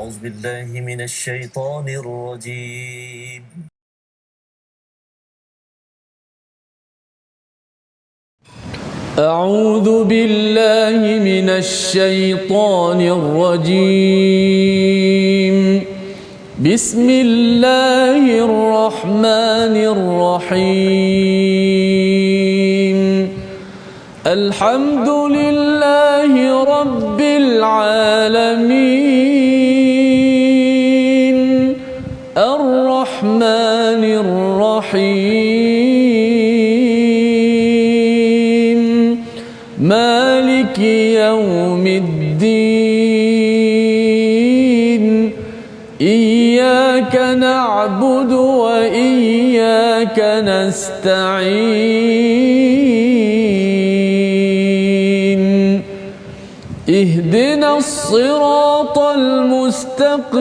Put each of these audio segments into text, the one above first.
أعوذ بالله من الشيطان الرجيم. أعوذ بالله من الشيطان الرجيم. بسم الله الرحمن الرحيم. الحمد لله رب العالمين الرحمن الرحيم مالك يوم الدين إياك نعبد وإياك نستعين اهدنا الصراط المستقيم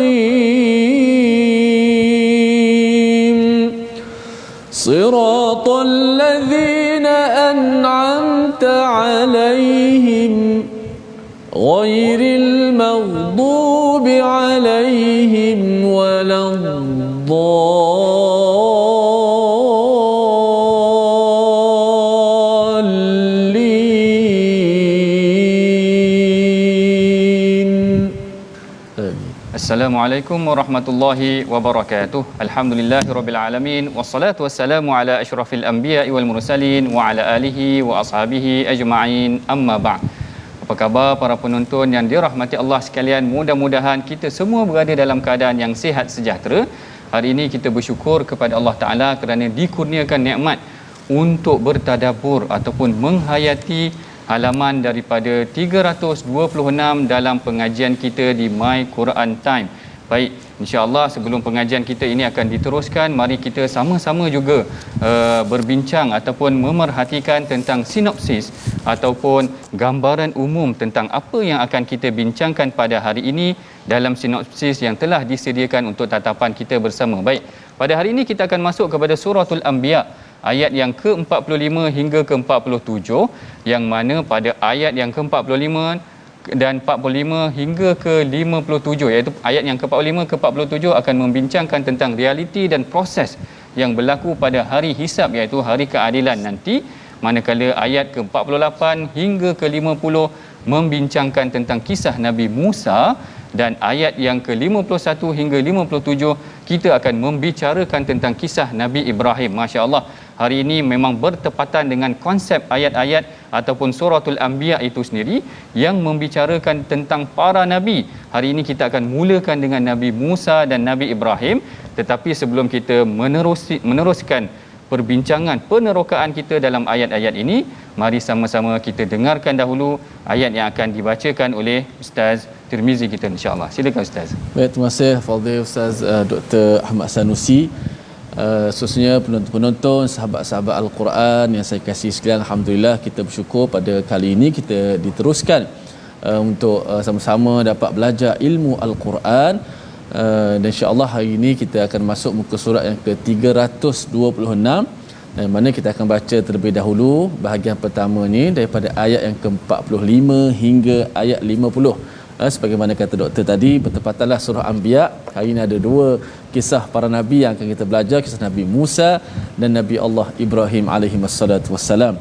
صراط الذين أنعمت عليهم غير المغضوب عليهم ولا الضالين. Assalamualaikum warahmatullahi wabarakatuh. Alhamdulillahirabbil alamin wassalatu wassalamu ala asyrafil anbiya'i wal mursalin wa ala alihi wa ashabihi ajma'in. Amma ba'd. Apa khabar para penonton yang dirahmati Allah sekalian? Mudah-mudahan kita semua berada dalam keadaan yang sihat sejahtera. Hari ini kita bersyukur kepada Allah Taala kerana dikurniakan nikmat untuk bertadabbur ataupun menghayati halaman daripada 326 dalam pengajian kita di My Quran Time. Baik, insya-Allah sebelum pengajian kita ini akan diteruskan, mari kita sama-sama juga berbincang ataupun memerhatikan tentang sinopsis ataupun gambaran umum tentang apa yang akan kita bincangkan pada hari ini dalam sinopsis yang telah disediakan untuk tatapan kita bersama. Baik, pada hari ini kita akan masuk kepada suratul Anbiya, ayat yang ke-45 hingga ke-47, yang mana pada ayat yang ke-45 dan 45 hingga ke-57, iaitu ayat yang ke-45 ke-47 akan membincangkan tentang realiti dan proses yang berlaku pada hari hisab, iaitu hari keadilan nanti, manakala ayat ke-48 hingga ke-50 membincangkan tentang kisah Nabi Musa, dan ayat yang ke-51 hingga 57 kita akan membicarakan tentang kisah Nabi Ibrahim. Masya-Allah, hari ini memang bertepatan dengan konsep ayat-ayat ataupun suratul Anbiya itu sendiri yang membicarakan tentang para nabi. Hari ini kita akan mulakan dengan Nabi Musa dan Nabi Ibrahim, tetapi sebelum kita meneruskan perbincangan penerokaan kita dalam ayat-ayat ini, mari sama-sama kita dengarkan dahulu ayat yang akan dibacakan oleh Ustaz Tirmizi kita, insya-Allah. Silakan Ustaz. Baik, terima kasih Fadil Ustaz Dr. Ahmad Sanusi. Khususnya penonton-penonton, sahabat-sahabat Al-Quran yang saya kasih sekalian, alhamdulillah kita bersyukur pada kali ini kita diteruskan untuk sama-sama dapat belajar ilmu Al-Quran. Dan insya-Allah hari ini kita akan masuk muka surat yang ke-326, dan mana kita akan baca terlebih dahulu bahagian pertama ni daripada ayat yang ke-45 hingga ayat 50. Sebagaimana kata doktor tadi, bertepatanlah surah Anbiya. Hari ini ada dua kisah para nabi yang akan kita belajar, kisah Nabi Musa dan Nabi Allah Ibrahim alaihi wassalatu wassalam.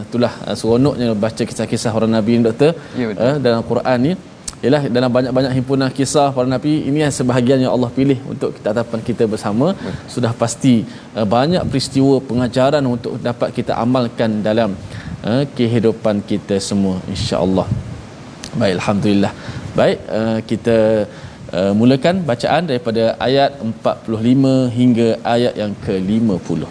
Itulah seronoknya baca kisah-kisah para nabi ni doktor, dalam Quran ni. Ialah dalam banyak-banyak himpunan kisah para nabi, ini sebahagian yang Allah pilih untuk tatapan kita bersama. Sudah pasti banyak peristiwa pengajaran untuk dapat kita amalkan dalam kehidupan kita semua, insya-Allah. Baik, alhamdulillah. Baik, kita mulakan bacaan daripada ayat 45 hingga ayat yang ke-50.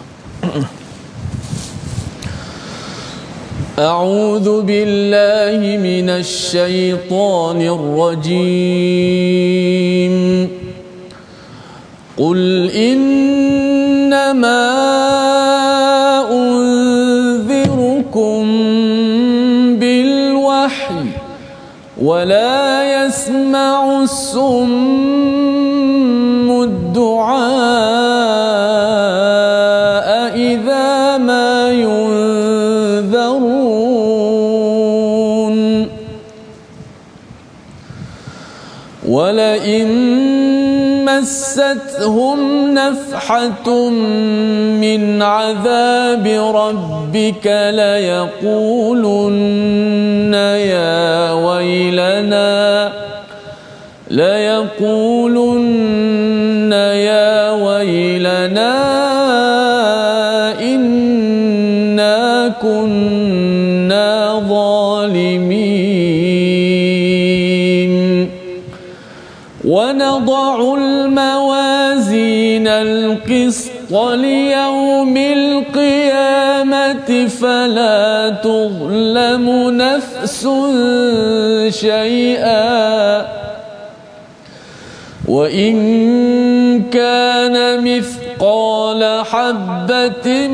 A'udzu billahi minasy syaithanir rajim. Qul innama unzirukum bil wahyi ولا يسمع الصم الدعاء إذا ما ينذرون ولئن مستهم نفحة من عذاب ربك ليقولن يا ويلنا إنا كنا ظالمين ونضع الموازين القسط ليوم القيامة فلا تظلم نفس شيئا وإن كان مثقال حبة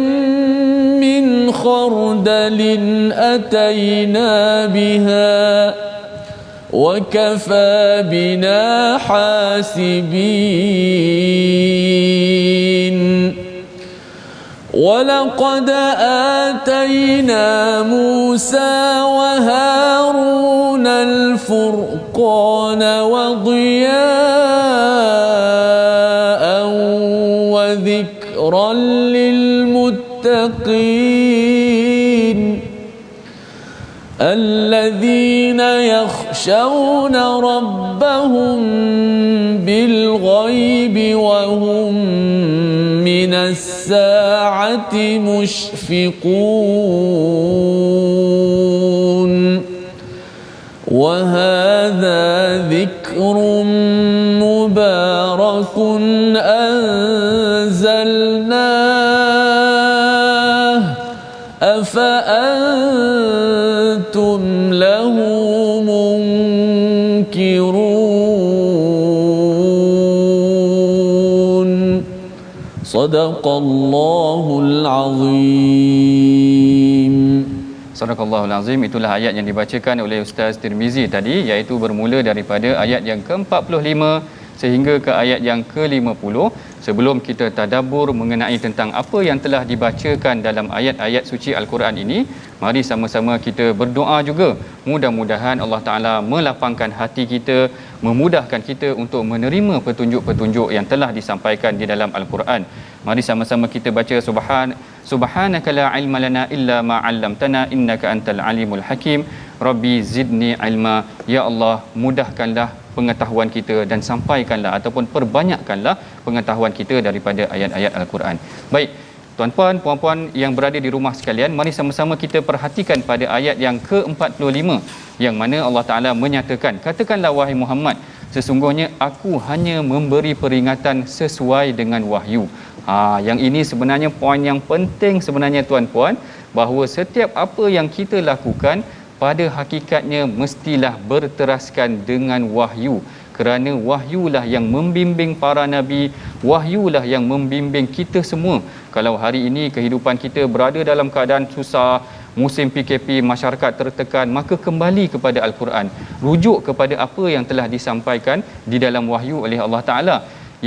من خردل أتينا بها وكفى بنا حاسبين ولقد آتينا موسى وهارون الفرقان وضياء وذكرا للمتقين الذين يخشون ربهم بالغيب وهم من الساعة مشفقون وهذا ذكر مبارك أنزلناه أفأنتم له منكرون صدق الله العظيم. Sadaqallahul Azim. Itulah ayat yang dibacakan oleh Ustaz Tirmizi tadi, iaitu bermula daripada ayat yang ke-45 sehingga ke ayat yang ke-50. Sebelum kita tadabbur mengenai tentang apa yang telah dibacakan dalam ayat-ayat suci Al-Quran ini, mari sama-sama kita berdoa juga. Mudah-mudahan Allah Ta'ala melapangkan hati kita, memudahkan kita untuk menerima petunjuk-petunjuk yang telah disampaikan di dalam Al-Quran. Mari sama-sama kita baca Subhanaka la ilma lana illa ma 'allamtana innaka antal alimul hakim. Rabbi zidni ilma. Ya Allah, mudahkanlah pengetahuan kita dan sampaikanlah ataupun perbanyakkanlah pengetahuan kita daripada ayat-ayat Al-Quran. Baik, tuan-puan, puan-puan yang berada di rumah sekalian, mari sama-sama kita perhatikan pada ayat yang ke-45 yang mana Allah Ta'ala menyatakan, katakanlah wahai Muhammad, sesungguhnya aku hanya memberi peringatan sesuai dengan wahyu. Yang ini sebenarnya poin yang penting sebenarnya tuan-puan, bahawa setiap apa yang kita lakukan pada hakikatnya mestilah berteraskan dengan wahyu, kerana wahyulah yang membimbing para nabi, wahyulah yang membimbing kita semua. Kalau hari ini kehidupan kita berada dalam keadaan susah, musim PKP, masyarakat tertekan, maka kembali kepada Al-Quran, rujuk kepada apa yang telah disampaikan di dalam wahyu oleh Allah Ta'ala.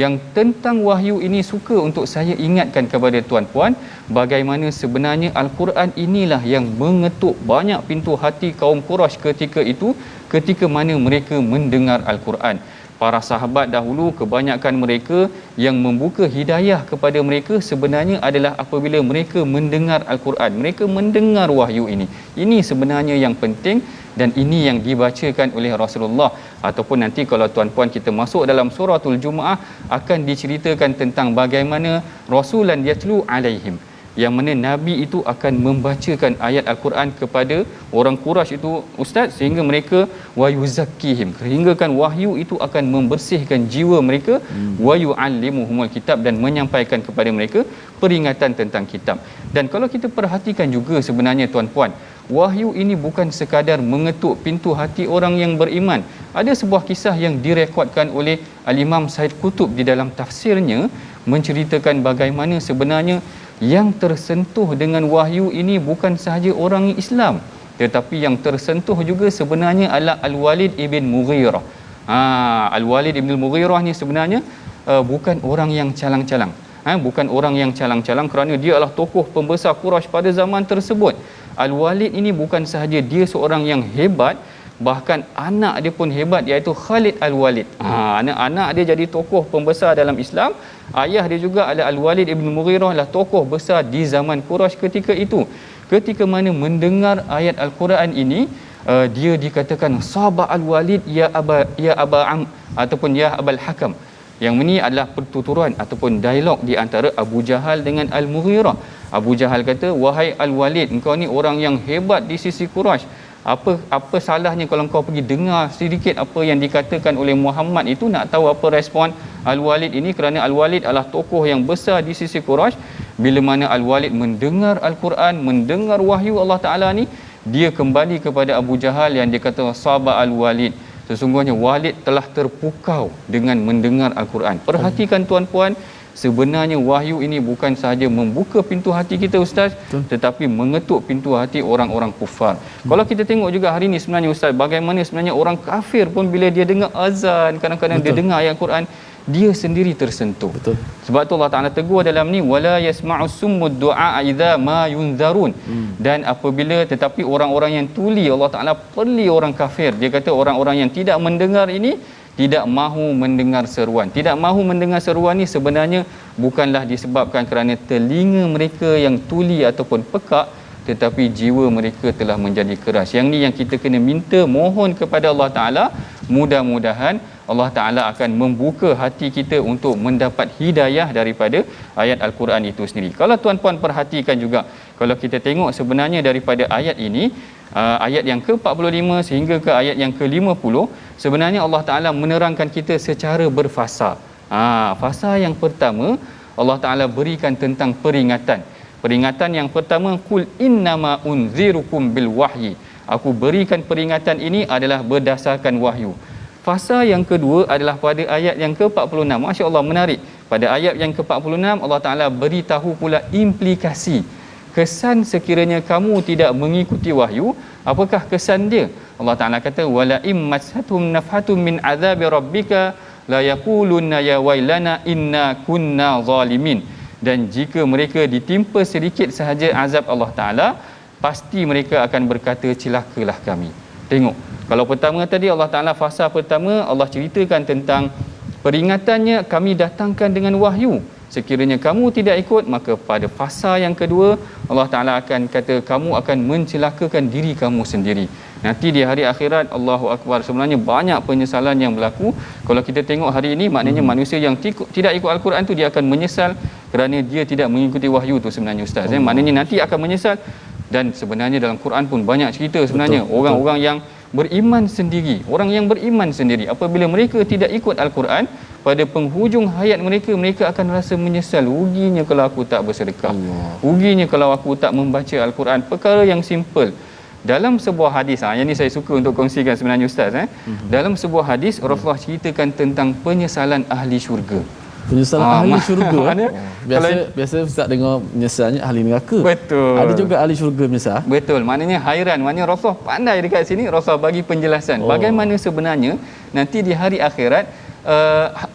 Yang tentang wahyu ini suka untuk saya ingatkan kepada tuan-puan, bagaimana sebenarnya Al-Quran inilah yang mengetuk banyak pintu hati kaum Quraisy ketika itu, ketika mana mereka mendengar Al-Quran. Para sahabat dahulu, kebanyakan mereka yang membuka hidayah kepada mereka sebenarnya adalah apabila mereka mendengar Al-Quran, mereka mendengar wahyu ini. Ini sebenarnya yang penting, dan ini yang dibacakan oleh Rasulullah. Ataupun nanti kalau tuan-puan kita masuk dalam suratul Jumaah, akan diceritakan tentang bagaimana Rasulan yatlu alaihim, yang mana Nabi itu akan membacakan ayat Al-Quran kepada orang Quraisy itu, ustaz, sehingga mereka wa yuzakkihim, sehinggakan wahyu itu akan membersihkan jiwa mereka, wa yuallimuhumul kitab, dan menyampaikan kepada mereka peringatan tentang kitab. Dan kalau kita perhatikan juga sebenarnya tuan-puan, wahyu ini bukan sekadar mengetuk pintu hati orang yang beriman. Ada sebuah kisah yang direkodkan oleh Al-Imam Said Qutb di dalam tafsirnya, menceritakan bagaimana sebenarnya yang tersentuh dengan wahyu ini bukan sahaja orang Islam, tetapi yang tersentuh juga sebenarnya adalah Al-Walid ibn Mughirah. Al-Walid ibn Mughirah ni sebenarnya bukan orang yang calang-calang. Bukan orang yang calang-calang, kerana dia adalah tokoh pembesar Quraisy pada zaman tersebut. Al-Walid ini bukan sahaja dia seorang yang hebat, bahkan anak dia pun hebat, iaitu Khalid Al-Walid. Anak-anak dia jadi tokoh pembesar dalam Islam. Ayah dia juga adalah Al-Walid Ibn Mughirah, lah tokoh besar di zaman Quraisy ketika itu. Ketika mana mendengar ayat Al-Quran ini, dia dikatakan Sabah Al-Walid ya Aba Am ataupun ya Abul Hakam. Yang ini adalah pertuturan ataupun dialog di antara Abu Jahal dengan Al-Mughirah. Abu Jahal kata, wahai Al-Walid, engkau ni orang yang hebat di sisi Quraisy. Apa salahnya kalau engkau pergi dengar sedikit apa yang dikatakan oleh Muhammad itu, nak tahu apa respon Al-Walid ini, kerana Al-Walid adalah tokoh yang besar di sisi Quraisy. Bila mana Al-Walid mendengar Al-Quran, mendengar wahyu Allah Ta'ala ni, dia kembali kepada Abu Jahal yang dia kata, Sabah Al-Walid, sesungguhnya Walid telah terpukau dengan mendengar Al-Quran. Perhatikan tuan-puan, sebenarnya wahyu ini bukan sahaja membuka pintu hati kita Ustaz, tetapi mengetuk pintu hati orang-orang kufar. Kalau kita tengok juga hari ini sebenarnya Ustaz, bagaimana sebenarnya orang kafir pun bila dia dengar azan, kadang-kadang dia dengar ayat Quran, dia sendiri tersentuh. Betul. Sebab tu Allah Taala tegur dalam ni, wala yasma'u summud du'a idza ma yunzarun. Dan apabila, tetapi orang-orang yang tuli, Allah Taala peli orang kafir. Dia kata orang-orang yang tidak mendengar ini tidak mahu mendengar seruan. Tidak mahu mendengar seruan ni sebenarnya bukanlah disebabkan kerana telinga mereka yang tuli ataupun pekak, tetapi jiwa mereka telah menjadi keras. Yang ni yang kita kena minta, mohon kepada Allah Taala, mudah-mudahan Allah Ta'ala akan membuka hati kita untuk mendapat hidayah daripada ayat Al-Quran itu sendiri. Kalau tuan-puan perhatikan juga, kalau kita tengok sebenarnya daripada ayat ini, ayat yang ke-45 sehingga ke ayat yang ke-50, sebenarnya Allah Ta'ala menerangkan kita secara berfasa. Fasa yang pertama, Allah Ta'ala berikan tentang peringatan. Peringatan yang pertama, Qul innama unzirukum bil wahyi. Aku berikan peringatan ini adalah berdasarkan wahyu. Fasa yang kedua adalah pada ayat yang ke-46. Masya Allah, menarik. Pada ayat yang ke-46, Allah Ta'ala beritahu pula implikasi. Kesan sekiranya kamu tidak mengikuti wahyu, apakah kesan dia? Allah Ta'ala kata, wala immashatum nafhatum min azabi rabbika la yaqulunna ya wailana inna kunna zalimin. Dan jika mereka ditimpa sedikit sahaja azab Allah Ta'ala, pasti mereka akan berkata, celakalah kami. Tengok, kalau pertama tadi Allah Ta'ala, fasa pertama Allah ceritakan tentang peringatannya, kami datangkan dengan wahyu. Sekiranya kamu tidak ikut, maka pada fasa yang kedua Allah Ta'ala akan kata, kamu akan mencelakakan diri kamu sendiri. Nanti di hari akhirat, Allahu Akbar, sebenarnya banyak penyesalan yang berlaku. Kalau kita tengok hari ini, maknanya manusia yang tidak ikut Al-Quran tu, dia akan menyesal kerana dia tidak mengikuti wahyu tu sebenarnya Ustaz. Maknanya nanti akan menyesal. Dan sebenarnya dalam Quran pun banyak cerita sebenarnya. Orang-orang yang beriman sendiri, orang yang beriman sendiri, apabila mereka tidak ikut Al-Quran, pada penghujung hayat mereka, mereka akan rasa menyesal. Ruginya kalau aku tak bersedekah, ruginya kalau aku tak membaca Al-Quran. Perkara yang simple. Dalam sebuah hadis, yang ni saya suka untuk kongsikan sebenarnya Ustaz. Dalam sebuah hadis, Rasulullah ceritakan tentang penyesalan ahli syurga. Penyesalan ahli syurga. Biasa Ustaz dengar menyesalnya ahli neraka. Betul. Ada juga ahli syurga menyesal. Betul. Maknanya hairan. Maknanya Rasulullah pandai dekat sini. Rasulullah bagi penjelasan. Bagaimana sebenarnya nanti di hari akhirat,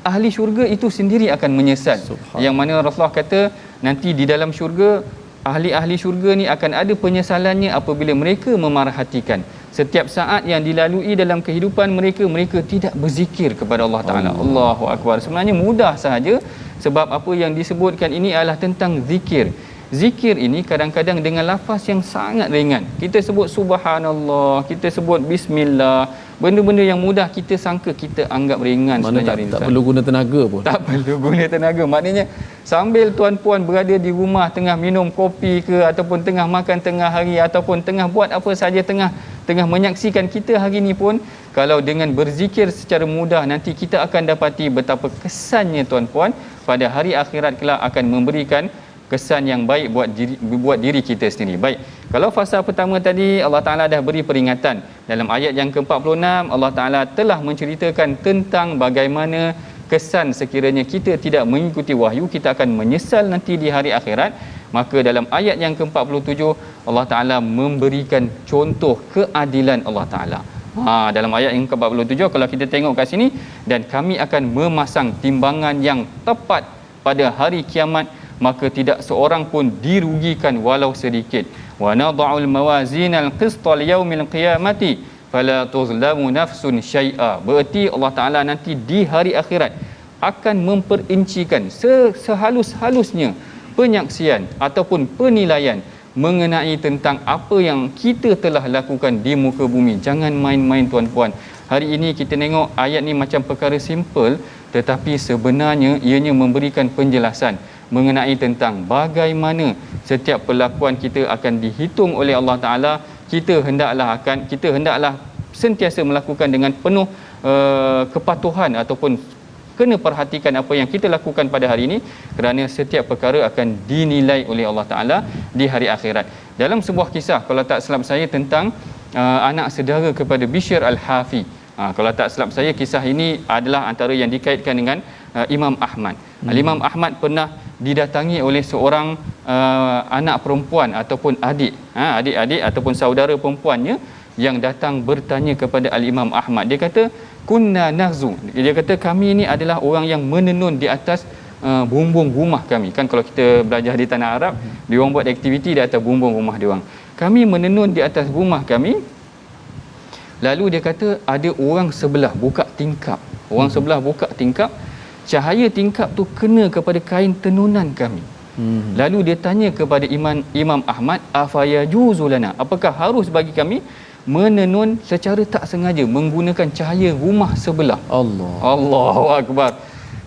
ahli syurga itu sendiri akan menyesal. Yang mana Rasulullah kata, nanti di dalam syurga, ahli-ahli syurga ni akan ada penyesalannya apabila mereka memerhatikan setiap saat yang dilalui dalam kehidupan mereka, mereka tidak berzikir kepada Allah Ta'ala. Allahu Akbar. Sebenarnya mudah sahaja, sebab apa yang disebutkan ini adalah tentang zikir. Zikir ini kadang-kadang dengan lafaz yang sangat ringan. Kita sebut subhanallah, kita sebut bismillah, benda-benda yang mudah kita sangka, kita anggap ringan. Sebenarnya tak perlu guna tenaga pun. Tak perlu guna tenaga. Maknanya sambil tuan-puan berada di rumah, tengah minum kopi ke, ataupun tengah makan tengah hari, ataupun tengah buat apa saja, tengah menyaksikan kita hari ini pun, kalau dengan berzikir secara mudah, nanti kita akan dapati betapa kesannya tuan-puan pada hari akhirat kelak akan memberikan kesan yang baik buat diri kita sendiri. Baik, kalau fasa pertama tadi Allah Ta'ala dah beri peringatan. Dalam ayat yang ke-46 Allah Ta'ala telah menceritakan tentang bagaimana kesan sekiranya kita tidak mengikuti wahyu, kita akan menyesal nanti di hari akhirat. Maka dalam ayat yang ke-47 Allah Ta'ala memberikan contoh keadilan Allah Ta'ala. Dalam ayat yang ke-47 kalau kita tengok kat sini, dan kami akan memasang timbangan yang tepat pada hari kiamat, maka tidak seorang pun dirugikan walau sedikit. Wa nadha'ul mawazinal qista liyaumil qiyamati fala tuzlamu nafsun syai'a. Berarti Allah Taala nanti di hari akhirat akan memperincikan sehalus-halusnya penyaksian ataupun penilaian mengenai tentang apa yang kita telah lakukan di muka bumi. Jangan main-main tuan-puan. Hari ini kita tengok ayat ni macam perkara simple, tetapi sebenarnya ianya memberikan penjelasan mengenai tentang bagaimana setiap perlakuan kita akan dihitung oleh Allah Taala. Kita hendaklah sentiasa melakukan dengan penuh kepatuhan ataupun kena perhatikan apa yang kita lakukan pada hari ini, kerana setiap perkara akan dinilai oleh Allah Taala di hari akhirat. Dalam sebuah kisah, kalau tak silap saya, tentang anak saudara kepada Bishr Al-Hafi. Kalau tak silap saya, kisah ini adalah antara yang dikaitkan dengan Imam Ahmad. Imam Ahmad pernah didatangi oleh seorang anak perempuan ataupun adik-adik ataupun saudara perempuannya yang datang bertanya kepada Al-Imam Ahmad. Dia kata, kunna nahzu. Dia kata, kami ni adalah orang yang menenun di atas bumbung rumah kami. Kan kalau kita belajar di tanah Arab, dia orang buat aktiviti di atas bumbung rumah dia orang. Kami menenun di atas rumah kami. Lalu dia kata, ada orang sebelah buka tingkap. Orang sebelah buka tingkap, cahaya tingkap tu kena kepada kain tenunan kami. Lalu dia tanya kepada Imam Ahmad, afayajuzu lana, apakah harus bagi kami menenun secara tak sengaja menggunakan cahaya rumah sebelah? Allahu akbar.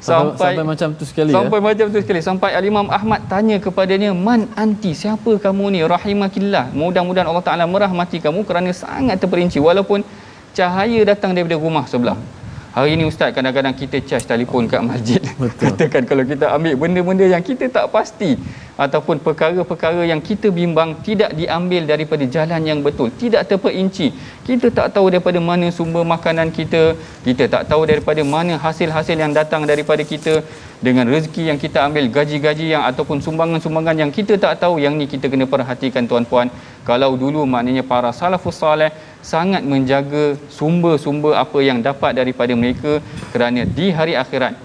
Sampai macam tu sekali, macam tu sekali. Sampai Al-Imam Ahmad tanya kepadanya, man anti, siapa kamu ni? Rahimakillah, mudah-mudahan Allah Taala merahmati kamu kerana sangat terperinci walaupun cahaya datang daripada rumah sebelah. Hari ini ustaz, kadang-kadang kita charge telefon kat masjid. Katakan kalau kita ambil benda-benda yang kita tak pasti ataupun perkara-perkara yang kita bimbang tidak diambil daripada jalan yang betul, tidak terperinci. Kita tak tahu daripada mana sumber makanan kita, kita tak tahu daripada mana hasil-hasil yang datang daripada kita, dengan rezeki yang kita ambil, gaji-gaji yang ataupun sumbangan-sumbangan yang kita tak tahu. Yang ni kita kena perhatikan tuan-puan. Kalau dulu maknanya para salafus salih sangat menjaga sumber-sumber apa yang dapat daripada mereka, kerana di hari akhirat,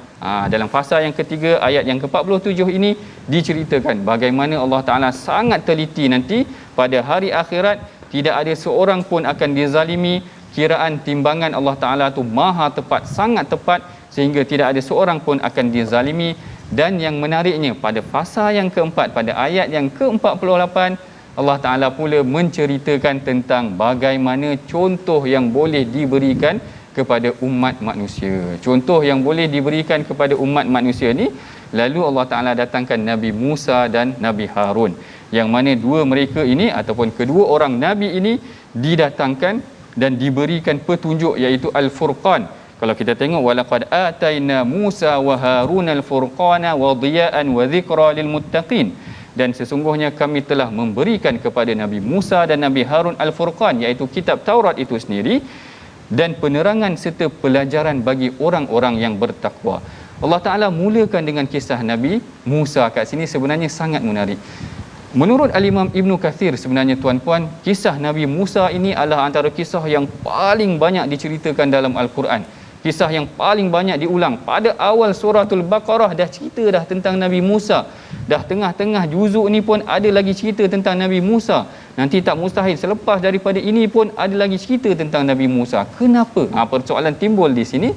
dalam fasa yang ketiga ayat yang ke-47 ini diceritakan bagaimana Allah Taala sangat teliti nanti pada hari akhirat. Tidak ada seorang pun akan dizalimi. Kiraan timbangan Allah Taala tu maha tepat, sangat tepat, sehingga tidak ada seorang pun akan dizalimi. Dan yang menariknya, pada fasa yang keempat, pada ayat yang ke-48, Allah Ta'ala pula menceritakan tentang bagaimana contoh yang boleh diberikan kepada umat manusia. Contoh yang boleh diberikan kepada umat manusia ni, lalu Allah Ta'ala datangkan Nabi Musa dan Nabi Harun, yang mana dua mereka ini ataupun kedua orang Nabi ini didatangkan dan diberikan petunjuk, iaitu Al-Furqan. Kalau kita tengok, walaqad ataina Musa wa Harun al-furqana wa dhiya'an wa dhikra lil muttaqin. Dan sesungguhnya kami telah memberikan kepada Nabi Musa dan Nabi Harun Al-Furqan, iaitu kitab Taurat itu sendiri, dan penerangan serta pelajaran bagi orang-orang yang bertakwa. Allah Ta'ala mulakan dengan kisah Nabi Musa kat sini sebenarnya sangat menarik. Menurut Al-Imam Ibn Kathir, sebenarnya tuan-puan, kisah Nabi Musa ini adalah antara kisah yang paling banyak diceritakan dalam Al-Quran. Kisah yang paling banyak diulang. Pada awal suratul Baqarah dah cerita dah tentang Nabi Musa. Dah tengah-tengah juzuk ni pun ada lagi cerita tentang Nabi Musa. Nanti tak mustahil selepas daripada ini pun ada lagi cerita tentang Nabi Musa. Kenapa? Persoalan timbul di sini.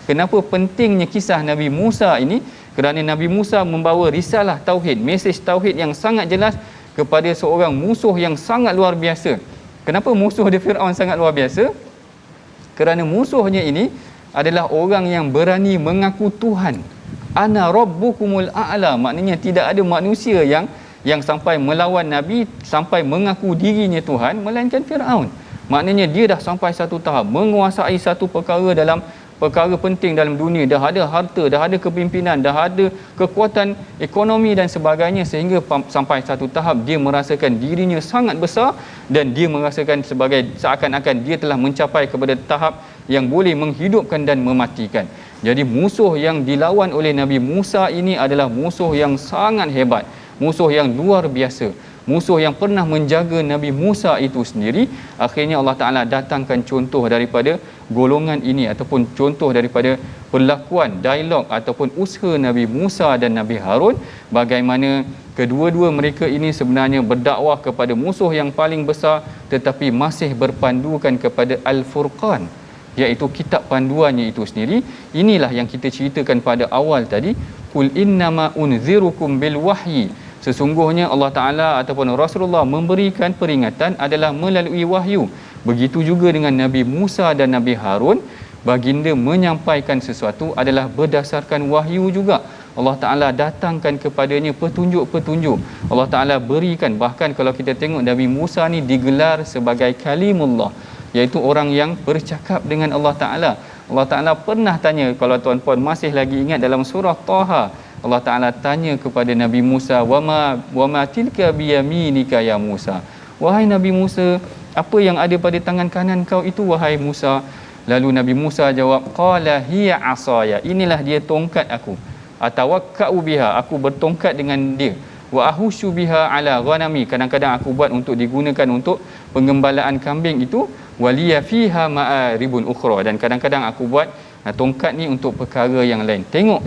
Kenapa pentingnya kisah Nabi Musa ini? Kerana Nabi Musa membawa risalah tauhid, mesej tauhid yang sangat jelas kepada seorang musuh yang sangat luar biasa. Kenapa musuh dia Firaun sangat luar biasa? Kerana musuhnya ini adalah orang yang berani mengaku Tuhan. Ana rabbukumul a'la, maknanya tidak ada manusia yang sampai melawan Nabi, sampai mengaku dirinya Tuhan, melainkan Firaun. Maknanya dia dah sampai satu tahap menguasai satu perkara dalam perkara penting dalam dunia, dah ada harta, dah ada kepimpinan, dah ada kekuatan ekonomi dan sebagainya, sehingga sampai satu tahap dia merasakan dirinya sangat besar dan dia merasakan sebagai seakan-akan dia telah mencapai kepada tahap yang boleh menghidupkan dan mematikan. Jadi musuh yang dilawan oleh Nabi Musa ini adalah musuh yang sangat hebat, musuh yang luar biasa, musuh yang pernah menjaga Nabi Musa itu sendiri. Akhirnya Allah Ta'ala datangkan contoh daripada golongan ini ataupun contoh daripada perlakuan dialog ataupun usaha Nabi Musa dan Nabi Harun, bagaimana kedua-dua mereka ini sebenarnya berdakwah kepada musuh yang paling besar tetapi masih berpandukan kepada Al-Furqan, iaitu kitab panduannya itu sendiri. Inilah yang kita ceritakan pada awal tadi, qul innama unzirukum bil wahyi, sesungguhnya Allah Ta'ala ataupun Rasulullah memberikan peringatan adalah melalui wahyu. Begitu juga dengan Nabi Musa dan Nabi Harun, baginda menyampaikan sesuatu adalah berdasarkan wahyu juga. Allah Ta'ala datangkan kepadanya petunjuk-petunjuk. Allah Ta'ala berikan, bahkan kalau kita tengok Nabi Musa ni digelar sebagai kalimullah, iaitu orang yang bercakap dengan Allah Ta'ala. Allah Ta'ala pernah tanya, kalau tuan-puan masih lagi ingat dalam surah Taha, Allah Ta'ala tanya kepada Nabi Musa, wama tilka biyaminika ya Musa, wahai Nabi Musa, apa yang ada pada tangan kanan kau itu wahai Musa? Lalu Nabi Musa jawab, qala hiya asaya, inilah dia tongkat aku, atawakkau biha, aku bertongkat dengan dia, wa ahushu biha ala ghanami, kadang-kadang aku buat untuk digunakan untuk pengembalaan kambing itu, waliya fiha ma'aribun ukhra, dan kadang-kadang aku buat tongkat ni untuk perkara yang lain. Tengok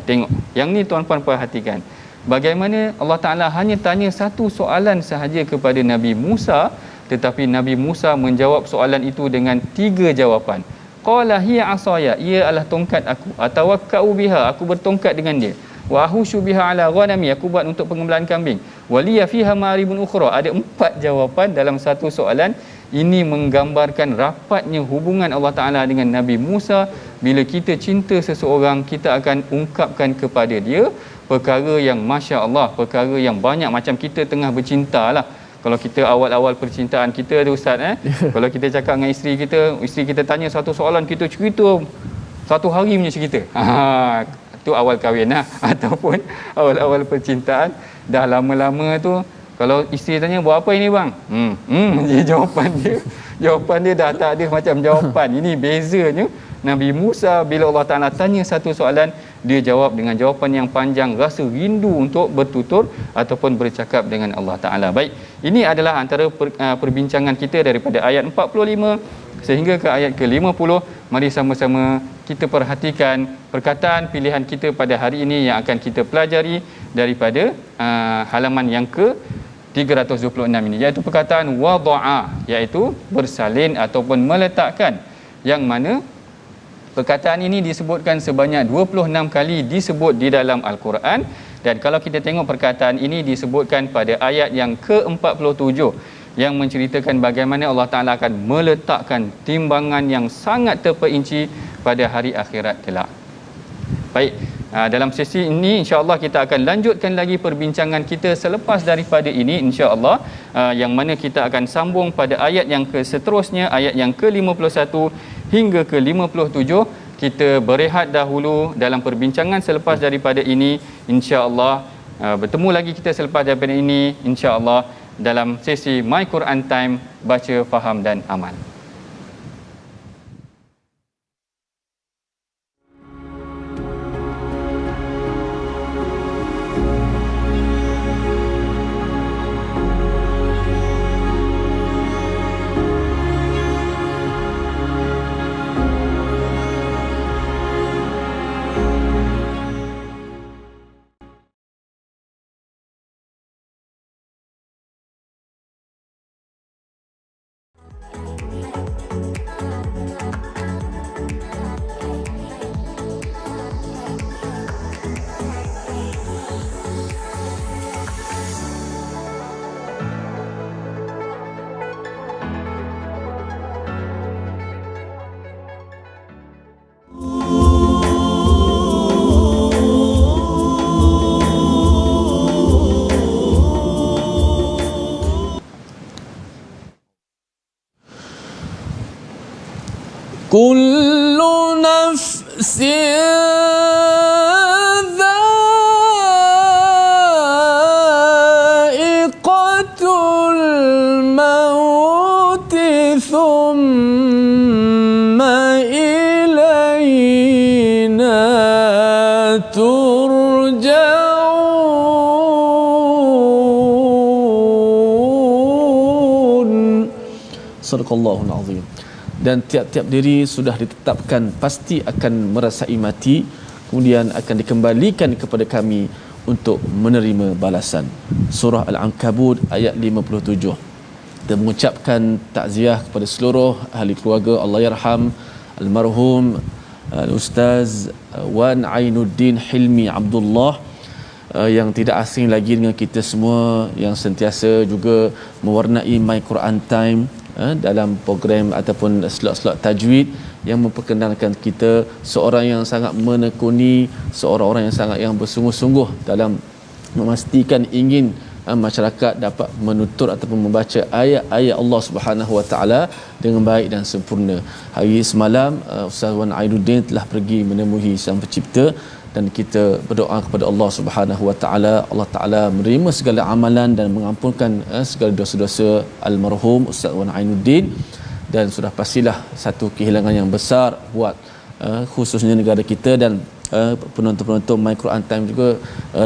yang ni tuan-puan perhatikan, bagaimana Allah Ta'ala hanya tanya satu soalan sahaja kepada Nabi Musa, tetapi Nabi Musa menjawab soalan itu dengan 3 jawapan. Qala hiya asaya, ia adalah tongkat aku, atawakkau biha, aku bertongkat dengan dia, wa ahushu biha ala ghanami, aku buat untuk pengembalaan kambing, waliya fiha ma'aribun ukhra. Ada 4 jawapan dalam satu soalan. Ini menggambarkan rapatnya hubungan Allah Ta'ala dengan Nabi Musa. Bila kita cinta seseorang, kita akan ungkapkan kepada dia perkara yang Masya Allah, perkara yang banyak. Macam kita tengah bercinta lah. Kalau kita awal-awal percintaan kita tu Ustaz, kalau kita cakap dengan isteri kita tanya satu soalan, kita cerita satu hari punya cerita. Tu awal kahwin lah. Ataupun awal-awal percintaan. Dah lama-lama tu, kalau isteri tanya, buat apa ini bang? Jawapan dia dah tak ada macam jawapan. Ini bezanya Nabi Musa, bila Allah Ta'ala tanya satu soalan, dia jawab dengan jawapan yang panjang, rasa rindu untuk bertutur ataupun bercakap dengan Allah Ta'ala. Baik, ini adalah antara perbincangan kita daripada ayat 45 sehingga ke ayat ke-50. Mari sama-sama kita perhatikan perkataan pilihan kita pada hari ini yang akan kita pelajari daripada halaman yang ke-326 ini, iaitu perkataan wada'a, iaitu bersalin ataupun meletakkan, yang mana perkataan ini disebutkan sebanyak 26 kali disebut di dalam Al-Quran. Dan kalau kita tengok perkataan ini disebutkan pada ayat yang ke-47 yang menceritakan bagaimana Allah Ta'ala akan meletakkan timbangan yang sangat terperinci pada hari akhirat kelak. Baik, dalam sesi ini insya-Allah kita akan lanjutkan lagi perbincangan kita selepas daripada ini insya-Allah, yang mana kita akan sambung pada ayat yang seterusnya, ayat yang ke-51 hingga ke-57. Kita berehat dahulu dalam perbincangan selepas daripada ini insya-Allah. Bertemu lagi kita selepas daripada ini insya-Allah dalam sesi My Quran Time, baca, faham dan amal. كل نفس ذائقة الموت ثم إلينا ترجعون. صدق الله العظيم. dan tiap-tiap diri sudah ditetapkan pasti akan merasai mati, kemudian akan dikembalikan kepada kami untuk menerima balasan. Surah Al-Ankabut ayat 57. Kita mengucapkan takziah kepada seluruh ahli keluarga Allah yarham almarhum Ustaz Wan Ainuddin Hilmi Abdullah, yang tidak asing lagi dengan kita semua, yang sentiasa juga mewarnai My Quran Time dalam program ataupun slot-slot tajwid, yang memperkenalkan kita seorang yang sangat menekuni, seorang orang yang sangat yang bersungguh-sungguh dalam memastikan ingin masyarakat dapat menutur ataupun membaca ayat-ayat Allah Subhanahu Wa Taala dengan baik dan sempurna. Hari semalam Ustaz Wan Ainuddin telah pergi menemui Sang Pencipta, dan kita berdoa kepada Allah Subhanahu Wa Taala, Allah Taala menerima segala amalan dan mengampunkan segala dosa-dosa almarhum Ustaz Wan Ainuddin, dan sudah pastilah satu kehilangan yang besar buat khususnya negara kita, dan penonton-penonton My Quran Time juga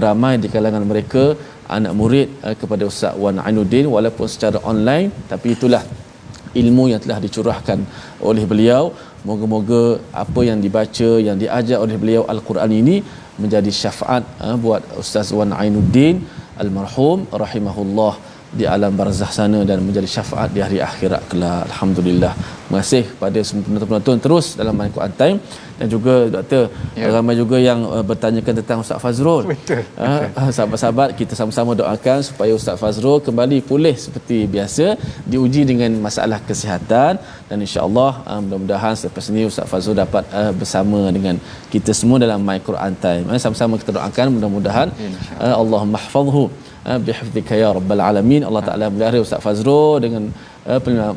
ramai di kalangan mereka anak murid kepada Ustaz Wan Ainuddin, walaupun secara online, tapi itulah ilmu yang telah dicurahkan oleh beliau. Moga-moga apa yang dibaca, yang diajar oleh beliau Al-Quran ini menjadi syafaat buat Ustaz Wan Ainuddin almarhum rahimahullah di alam barzakh sana, dan menjadi syafaat di hari akhirat kelak. Alhamdulillah. Terima kasih kepada semua penonton-penonton terus dalam My Quran Time, dan juga doktor, ramai juga yang bertanyakan tentang Ustaz Fazrul. Betul. Sahabat-sahabat, kita sama-sama doakan supaya Ustaz Fazrul kembali pulih seperti biasa, diuji dengan masalah kesihatan, dan insya-Allah mudah-mudahan selepas ini Ustaz Fazrul dapat bersama dengan kita semua dalam My Quran Time. Sama-sama kita doakan mudah-mudahan Allahumma ihfazhu bihifdzika ya rabbal alamin. Allah Taala melihara Ustaz Fazrul dengan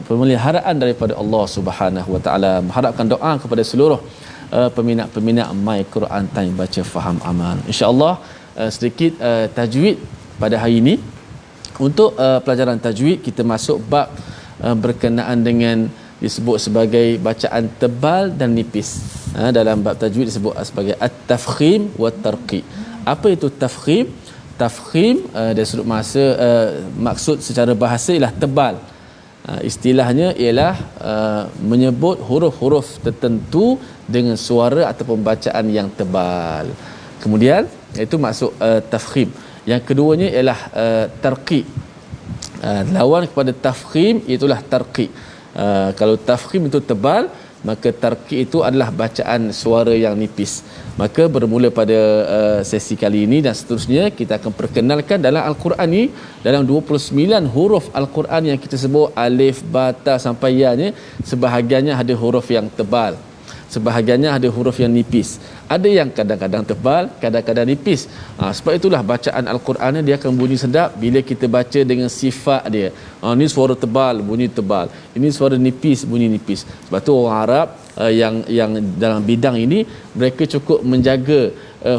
pemeliharaan daripada Allah Subhanahu Wa Taala. Mengharapkan doa kepada seluruh peminat-peminat My Quran Time baca faham amal. Insya-Allah sedikit tajwid pada hari ini. Untuk pelajaran tajwid, kita masuk bab berkenaan dengan disebut sebagai bacaan tebal dan nipis. Dalam bab tajwid disebut sebagai at-tafkhim wa at-tarqiq. Apa itu tafkhim? Tafkhim dari sudut masa maksud secara bahasa ialah tebal. Istilahnya ialah menyebut huruf-huruf tertentu dengan suara ataupun bacaan yang tebal. Kemudian itu maksud tafkhim. Yang keduanya ialah tarqiq. Lawan kepada tafkhim itulah tarqiq. Kalau tafkhim itu tebal, maka tarqiq itu adalah bacaan suara yang nipis. Maka bermula pada sesi kali ini dan seterusnya, kita akan perkenalkan dalam Al-Quran ni, dalam 29 huruf Al-Quran yang kita sebut alif, ba, ta sampai ya ni, sebahagiannya ada huruf yang tebal, sebahagiannya ada huruf yang nipis. Ada yang kadang-kadang tebal, kadang-kadang nipis. Sebab itulah bacaan Al-Quran dia akan bunyi sedap bila kita baca dengan sifat dia. Ini suara tebal, bunyi tebal. Ini suara nipis, bunyi nipis. Sebab tu orang Arab yang dalam bidang ini, mereka cukup menjaga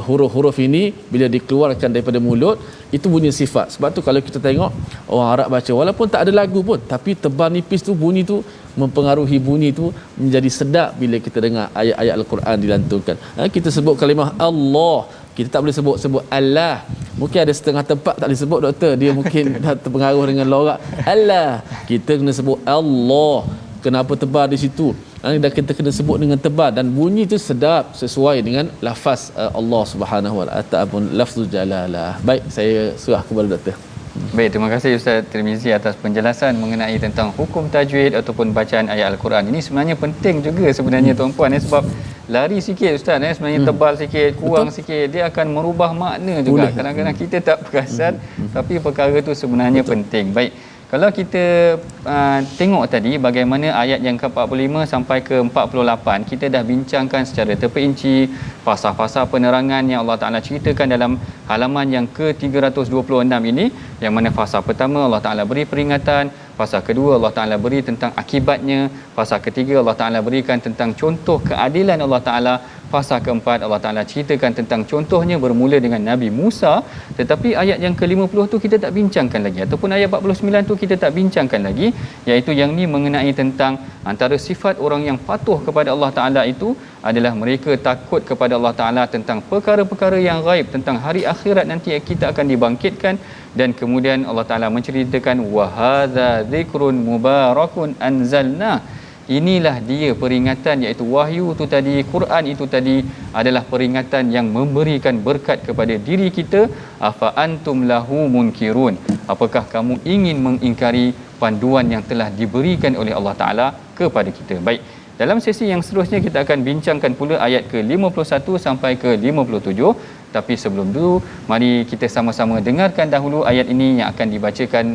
huruf-huruf ini bila dikeluarkan daripada mulut itu bunyi sifat. Sebab tu kalau kita tengok orang Arab baca walaupun tak ada lagu pun, tapi tebal nipis tu bunyi tu mempengaruhi bunyi tu menjadi sedap bila kita dengar ayat-ayat Al-Quran dilantunkan. Kita sebut kalimah Allah, kita tak boleh sebut Allah. Mungkin ada setengah tempat tak boleh sebut, doktor, dia mungkin dah terpengaruh dengan lorak Allah. Kita kena sebut Allah. Kenapa tebal di situ? Dan kita kena sebut dengan tebal dan bunyi itu sedap sesuai dengan lafaz Allah Subhanahu Wa Taala ataupun lafzul jalalah. Baik, saya serah kepada doktor. Baik, terima kasih Ustaz Tirmizi atas penjelasan mengenai tentang hukum tajwid ataupun bacaan ayat Al-Quran. Ini sebenarnya penting juga sebenarnya tuan-puan, sebab lari sikit Ustaz, sebenarnya tebal sikit, kurang sikit, dia akan merubah makna juga. Kadang-kadang kita tak perasan, tapi perkara tu sebenarnya penting. Baik, kalau kita tengok tadi bagaimana ayat yang ke-45 sampai ke-48, kita dah bincangkan secara terperinci fasa-fasa penerangan yang Allah Ta'ala ceritakan dalam halaman yang ke-326 ini, yang mana fasa pertama Allah Ta'ala beri peringatan, fasa kedua Allah Ta'ala beri tentang akibatnya, fasa ketiga Allah Ta'ala berikan tentang contoh keadilan Allah Ta'ala, fasa keempat Allah Ta'ala ceritakan tentang contohnya bermula dengan Nabi Musa. Tetapi ayat yang ke-50 tu kita tak bincangkan lagi, ataupun ayat 49 tu kita tak bincangkan lagi, iaitu yang ni mengenai tentang antara sifat orang yang patuh kepada Allah Ta'ala itu adalah mereka takut kepada Allah Ta'ala tentang perkara-perkara yang gaib, tentang hari akhirat nanti kita akan dibangkitkan. Dan kemudian Allah Ta'ala menceritakan wa hadza dzikrun mubarakun anzalna, inilah dia peringatan, iaitu wahyu itu tadi, Quran itu tadi adalah peringatan yang memberikan berkat kepada diri kita. Afa antum lahu munkirun, apakah kamu ingin mengingkari panduan yang telah diberikan oleh Allah Taala kepada kita. Baik, dalam sesi yang seterusnya kita akan bincangkan pula ayat ke-51 sampai ke-57. Tapi sebelum itu, mari kita sama-sama dengarkan dahulu ayat ini yang akan dibacakan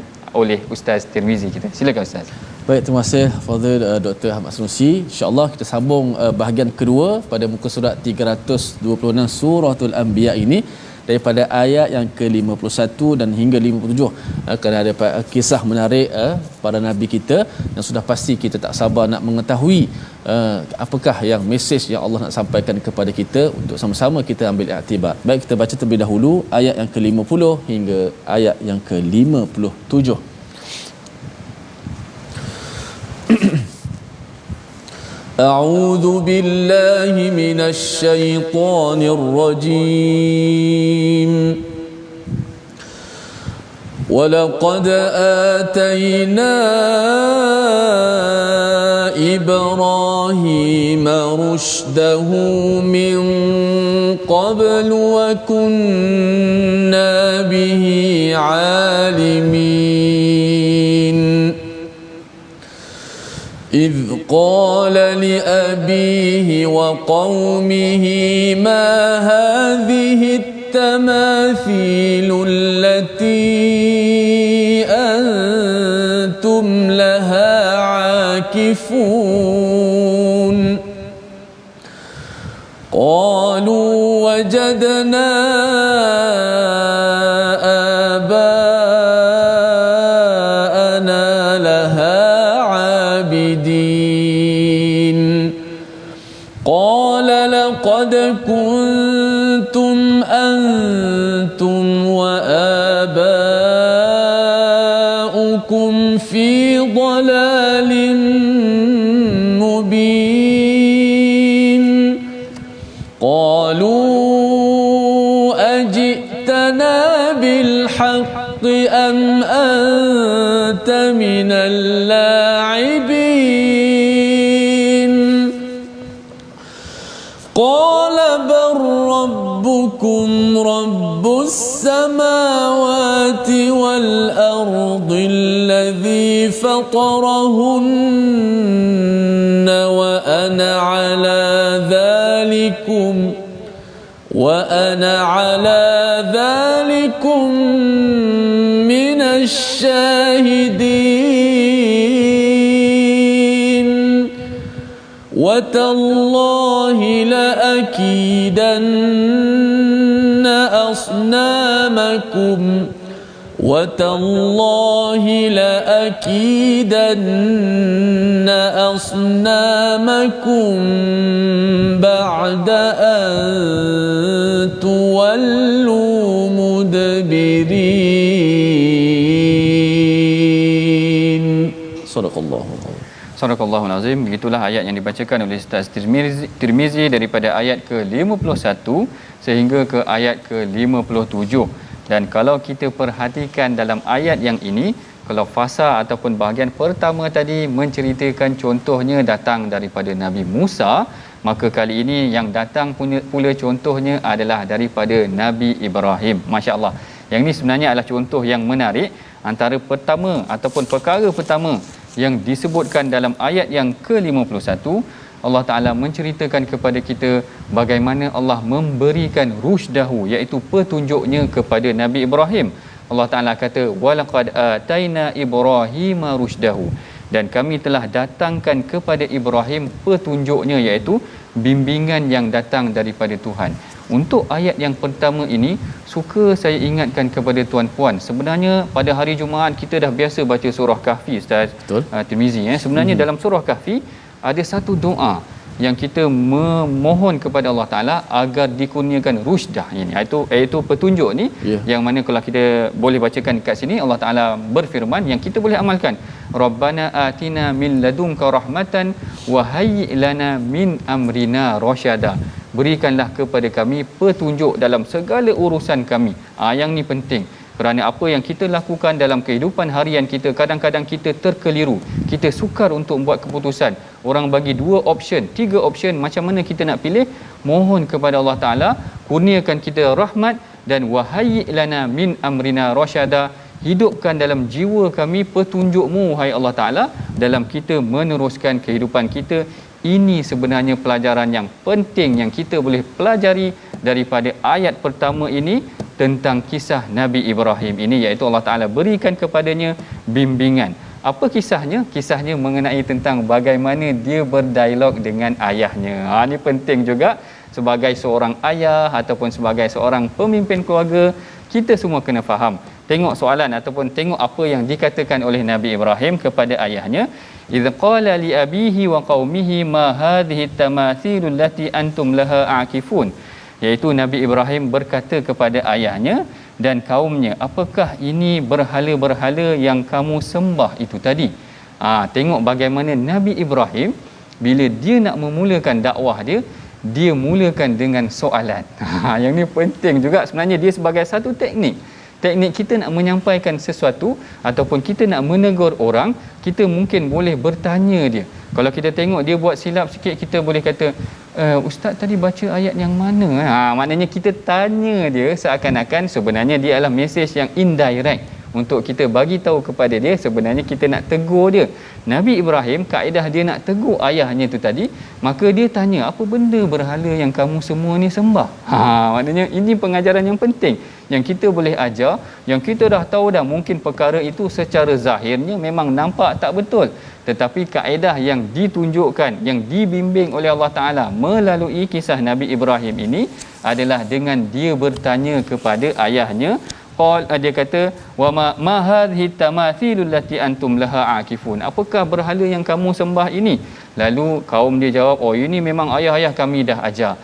oleh Ustaz Tirmizi kita. Silakan Ustaz. Baik, terima kasih Fadil Dr. Ahmad Sanusi. InsyaAllah kita sambung bahagian kedua pada muka surat 326 Suratul Anbiya ini, daripada ayat yang ke-51 dan hingga 57. Kerana ada kisah menarik para nabi kita yang sudah pasti kita tak sabar nak mengetahui apakah yang mesej yang Allah nak sampaikan kepada kita untuk sama-sama kita ambil iktibar. Baik, kita baca terlebih dahulu ayat yang ke-50 hingga ayat yang ke-57. A'udzu billahi minasy syaithanir rajim. Walaqad atayna Ibrahima rushdahu min qablu wa kunna bihi alimin. إذ قال لأبيه وقومه ما هذه التماثيل التي أنتم لها عاكفون قالوا وجدنا قد كنتم أنتم وآباؤكم في ضلال مبين قالوا أجئتنا بالحق أم أنت من اللاعبين قال بل ربكم رب السماوات والأرض الذي فطرهن وأنا على ذلكم من الشاهدين وتالله لأكيدن أصنامكم بعد أن تولوا مدبرين. صدق الله. Sadaqallahul Azim. Begitulah ayat yang dibacakan oleh Ustaz Tirmizi daripada ayat ke-51 sehingga ke ayat ke-57. Dan kalau kita perhatikan dalam ayat yang ini, kalau fasa ataupun bahagian pertama tadi menceritakan contohnya datang daripada Nabi Musa, maka kali ini yang datang pula contohnya adalah daripada Nabi Ibrahim. Masya-Allah. Yang ini sebenarnya adalah contoh yang menarik. Antara pertama ataupun perkara pertama yang disebutkan dalam ayat yang ke-51, Allah Ta'ala menceritakan kepada kita bagaimana Allah memberikan rushdahu, iaitu petunjuknya kepada Nabi Ibrahim. Allah Ta'ala kata, وَلَقَدْ آتَيْنَا إِبْرَاهِيمَ رُشْدَهُ, dan kami telah datangkan kepada Ibrahim petunjuknya, iaitu bimbingan yang datang daripada Tuhan. Untuk ayat yang pertama ini, suka saya ingatkan kepada tuan-puan, sebenarnya pada hari Jumaat kita dah biasa baca surah Kahfi, Ustaz Tirmizi. Sebenarnya dalam surah Kahfi ada satu doa yang kita memohon kepada Allah Ta'ala agar dikurniakan rushdah ini, iaitu petunjuk ni, yang mana kalau kita boleh bacakan kat sini, Allah Ta'ala berfirman yang kita boleh amalkan, Rabbana atina min ladunka rahmatan wa hayyi' lana min amrina rasyada, berikanlah kepada kami petunjuk dalam segala urusan kami. Yang ni penting. Kerana apa yang kita lakukan dalam kehidupan harian kita, kadang-kadang kita terkeliru, kita sukar untuk membuat keputusan. Orang bagi 2 option, 3 option, macam mana kita nak pilih? Mohon kepada Allah Ta'ala, kurniakan kita rahmat, dan wahayyi lana min amrina rasyada, hidupkan dalam jiwa kami petunjuk-Mu wahai Allah Ta'ala dalam kita meneruskan kehidupan kita. Ini sebenarnya pelajaran yang penting yang kita boleh pelajari daripada ayat pertama ini tentang kisah Nabi Ibrahim ini, iaitu Allah Ta'ala berikan kepadanya bimbingan. Apa kisahnya? Kisahnya mengenai tentang bagaimana dia berdialog dengan ayahnya. Ini penting juga sebagai seorang ayah ataupun sebagai seorang pemimpin keluarga, kita semua kena faham. Tengok soalan ataupun tengok apa yang dikatakan oleh Nabi Ibrahim kepada ayahnya. Idz qala li abihi wa qaumihi ma hadhihi tamathilul lati antum laha aqifun. Iaitu Nabi Ibrahim berkata kepada ayahnya dan kaumnya, apakah ini berhala-berhala yang kamu sembah itu tadi? Tengok bagaimana Nabi Ibrahim bila dia nak memulakan dakwah dia, dia mulakan dengan soalan. Yang ni penting juga sebenarnya, dia sebagai satu teknik kita nak menyampaikan sesuatu ataupun kita nak menegur orang, kita mungkin boleh bertanya dia. Kalau kita tengok dia buat silap sikit, kita boleh kata, ustaz tadi baca ayat yang mana? Maknanya kita tanya dia seakan-akan sebenarnya dia adalah mesej yang indirect untuk kita bagi tahu kepada dia sebenarnya kita nak tegur dia. Nabi Ibrahim kaedah dia nak tegur ayahnya tu tadi, maka dia tanya, apa benda berhala yang kamu semua ni sembah? Maknanya ini pengajaran yang penting yang kita boleh ajar, yang kita dah tahu dah mungkin perkara itu secara zahirnya memang nampak tak betul, tetapi kaedah yang ditunjukkan, yang dibimbing oleh Allah Ta'ala melalui kisah Nabi Ibrahim ini adalah dengan dia bertanya kepada ayahnya. Dia kata, wa ma hadhihi tamathilul lati antum laha aqifun. Apakah berhala yang kamu sembah ini? Lalu kaum dia jawab, ini memang ayah-ayah kami dah ajar.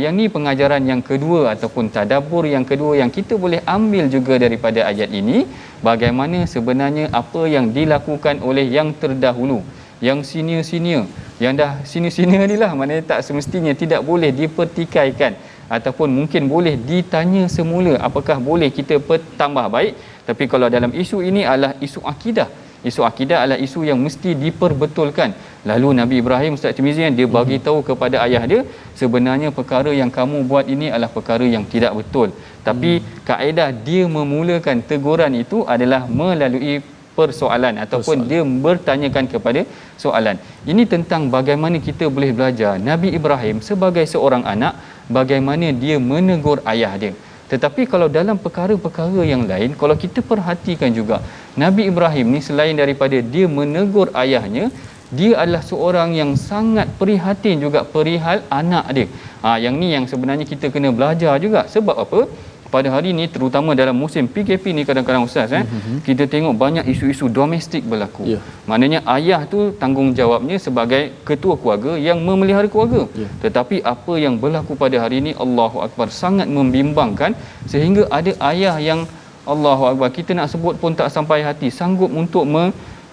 Yang ni pengajaran yang kedua ataupun tadabbur yang kedua yang kita boleh ambil juga daripada ayat ini, bagaimana sebenarnya apa yang dilakukan oleh yang terdahulu, yang senior-senior, yang dah senior-senior ni lah, maknanya tak semestinya tidak boleh dipertikaikan ataupun mungkin boleh ditanya semula apakah boleh kita tambah baik. Tapi kalau dalam isu ini adalah isu akidah, isu akidah adalah isu yang mesti diperbetulkan. Lalu Nabi Ibrahim, Ustaz Tirmizi, dia bagi tahu kepada ayah dia, sebenarnya perkara yang kamu buat ini adalah perkara yang tidak betul. Tapi kaedah dia memulakan teguran itu adalah melalui persoalan ataupun dia bertanyakan kepada soalan. Ini tentang bagaimana kita boleh belajar Nabi Ibrahim sebagai seorang anak, bagaimana dia menegur ayah dia. Tetapi kalau dalam perkara-perkara yang lain, kalau kita perhatikan juga, Nabi Ibrahim ni selain daripada dia menegur ayahnya, dia adalah seorang yang sangat prihatin juga perihal anak dia. Yang ni yang sebenarnya kita kena belajar juga. Sebab apa? Pada hari ni, terutama dalam musim PKP ni, kadang-kadang Ustaz, kita tengok banyak isu-isu domestik berlaku. Maknanya ayah tu tanggungjawabnya sebagai ketua keluarga yang memelihara keluarga. Tetapi apa yang berlaku pada hari ini, Allahu Akbar, sangat membimbangkan, sehingga ada ayah yang Allahu Akbar, kita nak sebut pun tak sampai hati, sanggup untuk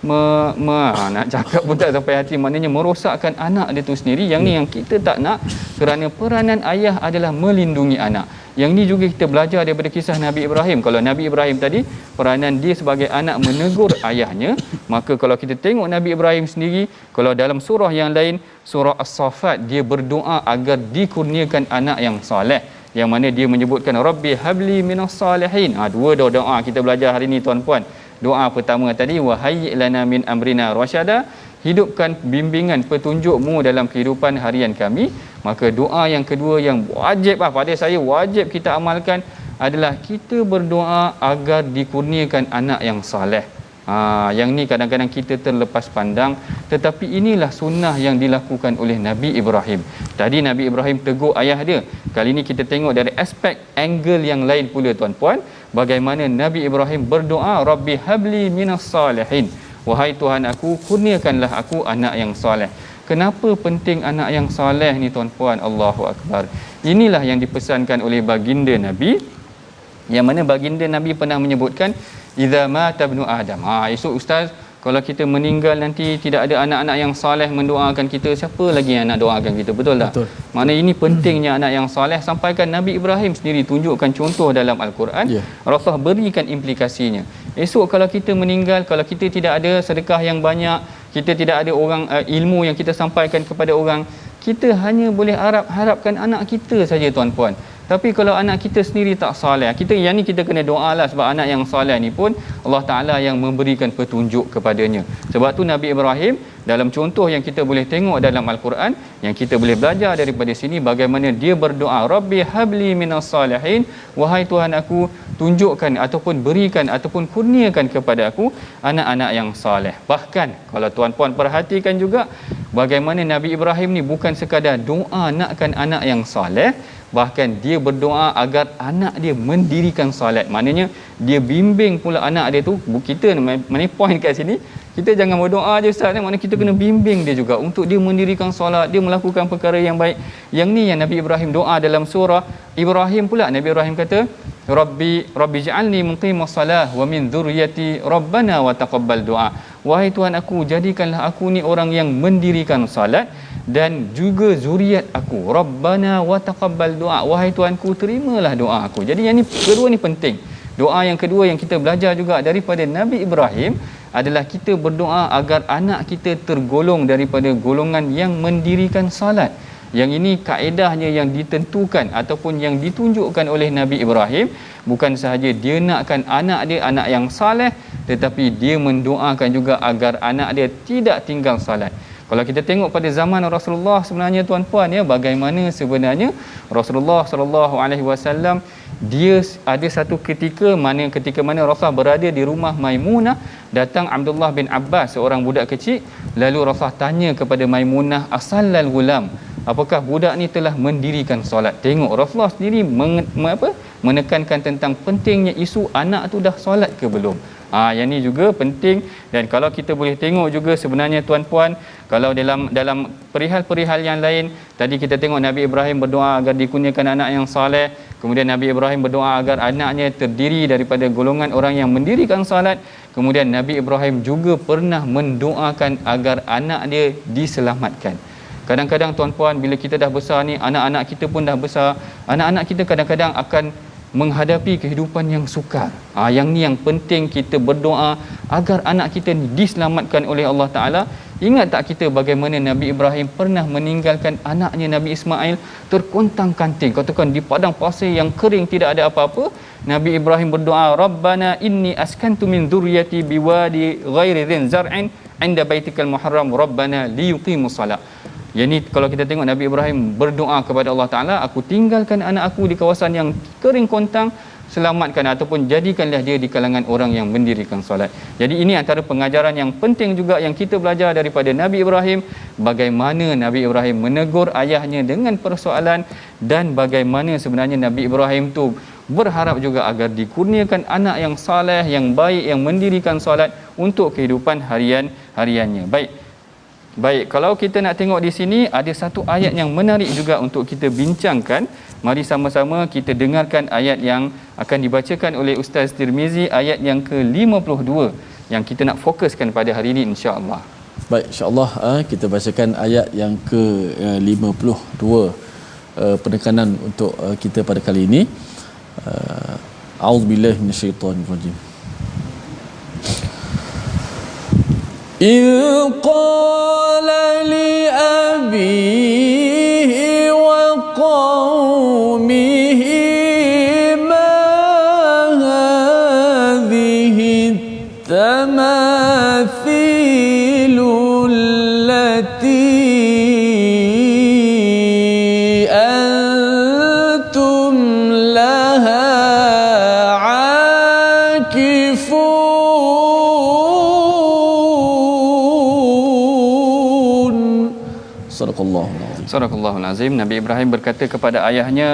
nak cakap pun tak sampai hati, maknanya merosakkan anak dia tu sendiri. Yang ni yang kita tak nak, kerana peranan ayah adalah melindungi anak. Yang ni juga kita belajar daripada kisah Nabi Ibrahim. Kalau Nabi Ibrahim tadi, peranan dia sebagai anak menegur ayahnya, maka kalau kita tengok Nabi Ibrahim sendiri, kalau dalam surah yang lain, surah As-Saffat, dia berdoa agar dikurniakan anak yang soleh, yang mana dia menyebutkan Rabbi habli minas salihin. Dua doa kita belajar hari ni tuan-puan. Doa pertama tadi, wahayyi lana min amrina rasyada, hidupkan bimbingan petunjuk-Mu dalam kehidupan harian kami. Maka doa yang kedua yang wajib pada saya, wajib kita amalkan adalah kita berdoa agar dikurniakan anak yang soleh. Yang ni kadang-kadang kita terlepas pandang, tetapi inilah sunnah yang dilakukan oleh Nabi Ibrahim. Tadi Nabi Ibrahim tegur ayah dia. Kali ini kita tengok dari aspek angle yang lain pula tuan-puan, bagaimana Nabi Ibrahim berdoa, Rabbi habli minas salihin. Wahai Tuhan aku, kurniakanlah aku anak yang soleh. Kenapa penting anak yang soleh ni tuan-puan? Allahu Akbar. Inilah yang dipesankan oleh baginda Nabi, yang mana baginda Nabi pernah menyebutkan, idza mata ibnu Adam. Esok Ustaz, Kalau kita meninggal nanti tidak ada anak-anak yang soleh mendoakan kita, siapa lagi yang nak doakan kita? Betul tak? Betul. Mana ini pentingnya anak yang soleh, sampaikan Nabi Ibrahim sendiri tunjukkan contoh dalam Al-Quran. Ya. Rasulullah berikan implikasinya. Esok kalau kita meninggal, kalau kita tidak ada sedekah yang banyak, kita tidak ada orang ilmu yang kita sampaikan kepada orang, kita hanya boleh harapkan anak kita saja tuan-puan. Tapi kalau anak kita sendiri tak soleh, kita kena doalah, sebab anak yang soleh ni pun Allah Taala yang memberikan petunjuk kepadanya. Sebab tu Nabi Ibrahim dalam contoh yang kita boleh tengok dalam Al-Quran, yang kita boleh belajar daripada sini bagaimana dia berdoa, Rabbi habli minas salihin, wahai Tuhan aku, tunjukkan ataupun berikan ataupun kurniakan kepada aku anak-anak yang soleh. Bahkan kalau tuan-puan perhatikan juga bagaimana Nabi Ibrahim ni bukan sekadar doa nakkan anak yang soleh, bahkan dia berdoa agar anak dia mendirikan solat. Maknanya dia bimbing pula anak dia tu. Kita mana point kat sini, kita jangan berdoa je Ustaz, maknanya kita kena bimbing dia juga untuk dia mendirikan solat, dia melakukan perkara yang baik. Yang ni yang Nabi Ibrahim doa dalam surah Ibrahim pula. Nabi Ibrahim kata, Rabbi ja'alni muqimas salah wa min dhurriyyati rabbana wa taqabbal du'a. Wahai Tuhan aku, jadikanlah aku ni orang yang mendirikan salat dan juga zuriat aku. Rabbana wa taqabbal du'a. Wahai Tuhanku, terimalah doa aku. Jadi yang ni kedua ni penting. Doa yang kedua yang kita belajar juga daripada Nabi Ibrahim adalah kita berdoa agar anak kita tergolong daripada golongan yang mendirikan salat. Yang ini kaedahnya yang ditentukan ataupun yang ditunjukkan oleh Nabi Ibrahim. Bukan sahaja dia nakkan anak dia anak yang saleh, tetapi dia mendoakan juga agar anak dia tidak tinggal salat. Kalau kita tengok pada zaman Rasulullah sebenarnya tuan-puan ya, bagaimana sebenarnya Rasulullah sallallahu alaihi wasallam, dia ada satu ketika mana Rasulullah berada di rumah Maimunah, datang Abdullah bin Abbas, seorang budak kecil, lalu Rasulullah tanya kepada Maimunah, asallal gulam, apakah budak ni telah mendirikan solat? Tengok Rasulullah sendiri menekankan tentang pentingnya isu anak tu dah solat ke belum. Yang ni juga penting. Dan kalau kita boleh tengok juga sebenarnya tuan-puan, kalau dalam perihal-perihal yang lain, tadi kita tengok Nabi Ibrahim berdoa agar dikurniakan anak yang soleh, kemudian Nabi Ibrahim berdoa agar anaknya terdiri daripada golongan orang yang mendirikan salat, kemudian Nabi Ibrahim juga pernah mendoakan agar anak dia diselamatkan. Kadang-kadang tuan-puan, bila kita dah besar ni, anak-anak kita pun dah besar, anak-anak kita kadang-kadang akan menghadapi kehidupan yang sukar. Yang ni yang penting kita berdoa agar anak kita ni diselamatkan oleh Allah Ta'ala. Ingat tak kita bagaimana Nabi Ibrahim pernah meninggalkan anaknya Nabi Ismail terkontang-kanting, katakan di padang pasir yang kering, tidak ada apa-apa. Nabi Ibrahim berdoa, Rabbana inni askantu min dhurriyyati biwadi ghairi dhin zar'in 'inda baitikal muharram rabbana liyuqimus salat. Yang ni kalau kita tengok Nabi Ibrahim berdoa kepada Allah Ta'ala, aku tinggalkan anak aku di kawasan yang kering kontang, selamatkan ataupun jadikanlah dia di kalangan orang yang mendirikan solat. Jadi ini antara pengajaran yang penting juga yang kita belajar daripada Nabi Ibrahim, bagaimana Nabi Ibrahim menegur ayahnya dengan persoalan, dan bagaimana sebenarnya Nabi Ibrahim tu berharap juga agar dikurniakan anak yang saleh, yang baik, yang mendirikan solat untuk kehidupan hariannya. Baik, kalau kita nak tengok di sini ada satu ayat yang menarik juga untuk kita bincangkan. Mari sama-sama kita dengarkan ayat yang akan dibacakan oleh Ustaz Tirmizi, ayat yang ke-52 yang kita nak fokuskan pada hari ini insya-Allah. Baik, insya-Allah kita bacakan ayat yang ke-52, penekanan untuk kita pada kali ini. A'udzubillahi minasyaitonirrajim. إذ قال لأبيه وقومه ما هذه التماثيل التي أنتم لها عاكفون. Sadaqallahul Azim. Nabi Ibrahim berkata kepada ayahnya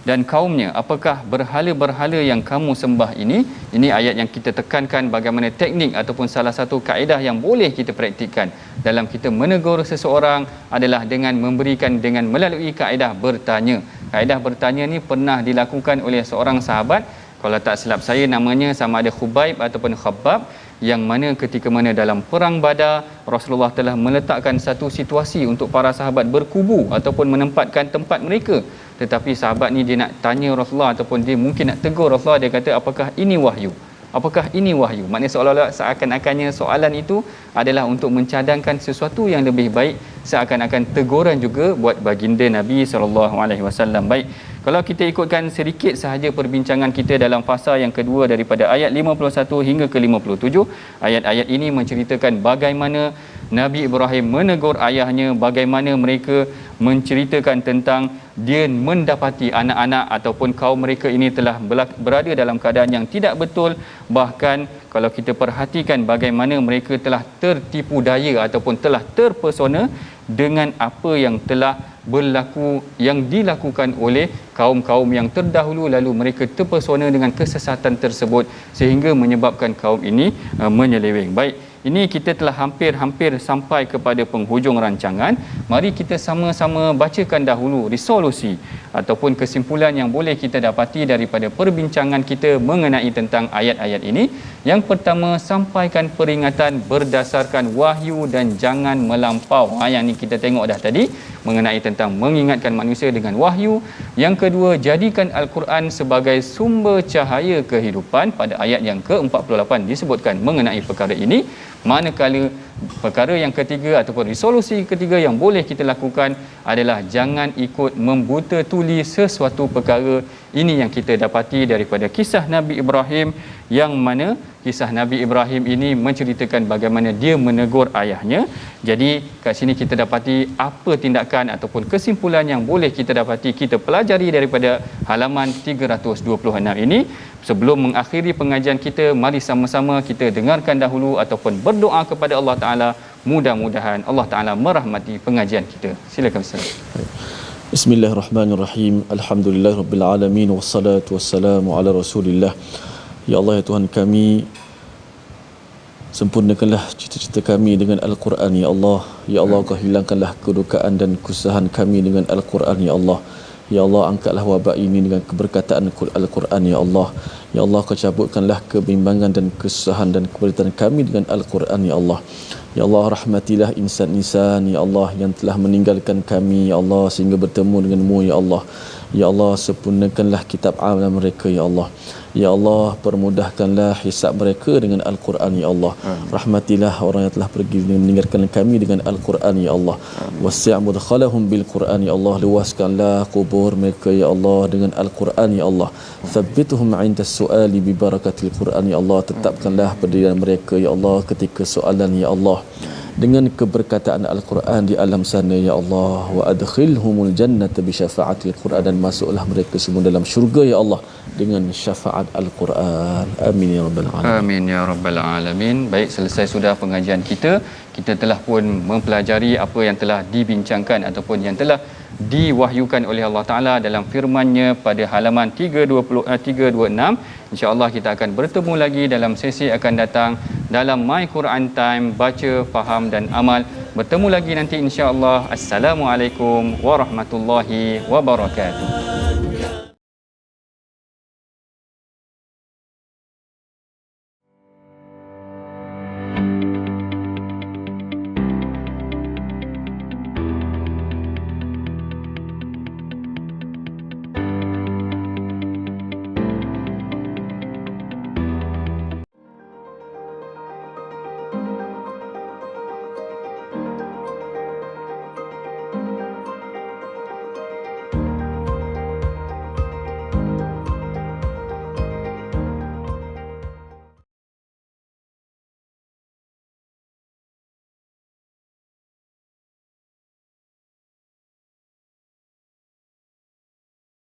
dan kaumnya, apakah berhala-berhala yang kamu sembah ini? Ini ayat yang kita tekankan bagaimana teknik ataupun salah satu kaedah yang boleh kita praktikkan dalam kita menegur seseorang adalah dengan melalui kaedah bertanya. Kaedah bertanya ni pernah dilakukan oleh seorang sahabat, kalau tak silap saya namanya sama ada Khubaib ataupun Khabbab. yang mana ketika mana dalam perang Badar Rasulullah telah meletakkan satu situasi untuk para sahabat berkubu ataupun menempatkan tempat mereka. Tetapi sahabat ni dia nak tanya Rasulullah ataupun dia mungkin nak tegur Rasulullah, dia kata apakah ini wahyu? Apakah ini wahyu? Maknanya seolah-olah seakan-akannya soalan itu adalah untuk mencadangkan sesuatu yang lebih baik, seakan-akan teguran juga buat baginda Nabi SAW. Baik, kalau kita ikutkan sedikit sahaja perbincangan kita dalam fasa yang kedua daripada ayat 51 hingga ke 57, ayat-ayat ini menceritakan bagaimana Nabi Ibrahim menegur ayahnya, bagaimana mereka menceritakan tentang dia mendapati anak-anak ataupun kaum mereka ini telah berada dalam keadaan yang tidak betul. Bahkan kalau kita perhatikan bagaimana mereka telah tertipu daya ataupun telah terpesona dengan apa yang telah berlaku, yang dilakukan oleh kaum-kaum yang terdahulu, lalu mereka terpesona dengan kesesatan tersebut sehingga menyebabkan kaum ini menyeleweng. Baik, ini kita telah hampir sampai kepada penghujung rancangan. Mari kita sama-sama bacakan dahulu resolusi ataupun kesimpulan yang boleh kita dapati daripada perbincangan kita mengenai tentang ayat-ayat ini. Yang pertama, sampaikan peringatan berdasarkan wahyu dan jangan melampau. Yang ni kita tengok dah tadi mengenai tentang mengingatkan manusia dengan wahyu. Yang kedua, jadikan Al-Quran sebagai sumber cahaya kehidupan. Pada ayat yang ke-48 disebutkan mengenai perkara ini. Manakala perkara yang ketiga ataupun resolusi ketiga yang boleh kita lakukan adalah jangan ikut membuta tuli sesuatu perkara. Ini yang kita dapati daripada kisah Nabi Ibrahim, yang mana kisah Nabi Ibrahim ini menceritakan bagaimana dia menegur ayahnya. Jadi kat sini kita dapati apa tindakan ataupun kesimpulan yang boleh kita dapati, kita pelajari daripada halaman 326 ini. Sebelum mengakhiri pengajian kita, mari sama-sama kita dengarkan dahulu ataupun berdoa kepada Allah Ta'ala. Mudah-mudahan Allah Ta'ala merahmati pengajian kita. Silakan Ustaz. Bismillahirrahmanirrahim. Alhamdulillahirrabbilalamin. Wassalatu wassalamu ala rasulillah. Ya Allah, ya Tuhan kami, sempurnakanlah cita-cita kami dengan Al-Quran, ya Allah. Ya Allah, Kau hilangkanlah kedukaan dan kesusahan kami dengan Al-Quran, ya Allah. Ya Allah, angkatlah wabak ini dengan keberkataan Al-Quran, ya Allah. Ya Allah, Kau cabutkanlah kebimbangan dan kesusahan dan keberatan kami dengan Al-Quran, ya Allah. Ya Allah, rahmatilah insan-insan, ya Allah, yang telah meninggalkan kami, ya Allah, sehingga bertemu denganmu, ya Allah. Ya Allah, sempurnakanlah kitab amal mereka, ya Allah. Ya Allah, permudahkanlah hisab mereka dengan Al-Quran, ya Allah. Rahmatilah orang yang telah pergi meninggalkan kami dengan Al-Quran, ya Allah. Wasi' mudkhalahum bil Quran, ya Allah. Luaskanlah kubur mereka, ya Allah, dengan Al-Quran, ya Allah. Thabbituhum 'inda su'ali bi barakatil Quran, ya Allah. Tetapkanlah pendirian mereka, ya Allah, ketika soalan, ya Allah, dengan keberkataan Al-Quran di alam sana, ya Allah. Wa adkhilhumul jannata bi syafa'atil Quran, dan masuklah mereka semua dalam syurga, ya Allah, dengan syafaat Al-Quran. Amin ya rabbal alamin. Amin ya rabbal alamin. Baik, selesai sudah pengajian kita. Kita telah pun mempelajari apa yang telah dibincangkan ataupun yang telah diwahyukan oleh Allah Ta'ala dalam firman-Nya pada halaman 326. InsyaAllah kita akan bertemu lagi dalam sesi akan datang dalam My Quran Time, baca, faham dan amal. Bertemu lagi nanti insya-Allah. Assalamualaikum warahmatullahi wabarakatuh.